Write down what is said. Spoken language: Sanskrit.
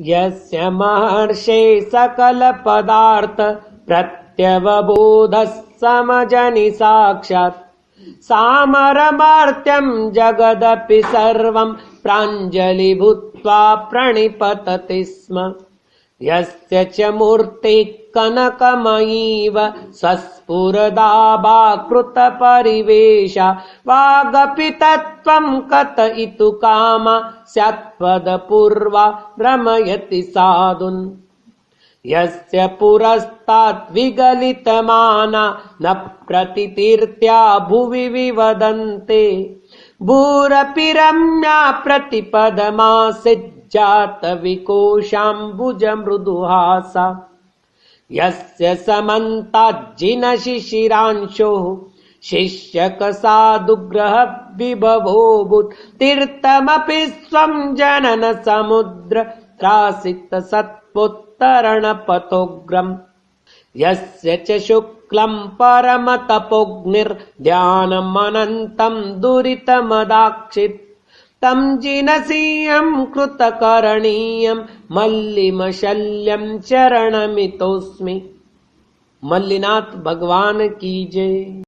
यस्य महर्षे सकल पदार्थ प्रत्यवबोधः समजनि साक्षात् सामरमर्त्यं जगदपि सर्वं प्राञ्जलि भूत्वा प्रणिपतति स्म। यस्य च मूर्तिः कनकमयीव सस्फुरदाभाकृत परिवेशा वागपि तत्त्वं कथयितु कामा स्यात्पदपूर्वा रमयति साधुन्। यस्य पुरस्तात् विगलितमाना न प्रतितीर्त्या भुवि विवदन्ते भूरपि रम्या प्रतिपदमासिज्जात विकोशाम्बुज मृदुहासा। यस्य समन्ताज्जिन शिशिरांशोः शिष्यकसाधुग्रह विभवोऽभूत् तीर्थमपि स्वं जनन समुद्र त्रासित सत्पोत्तरणपथोग्रम्। यस्य च शुक्लं परमतपोग्निर्ध्यानमनन्तं दुरितमदाक्षित् तं जिनसिंहं कृतकरणीयं मल्लिमशल्यं चरणमितोऽस्मि। मल्लिनाथ भगवान की जय।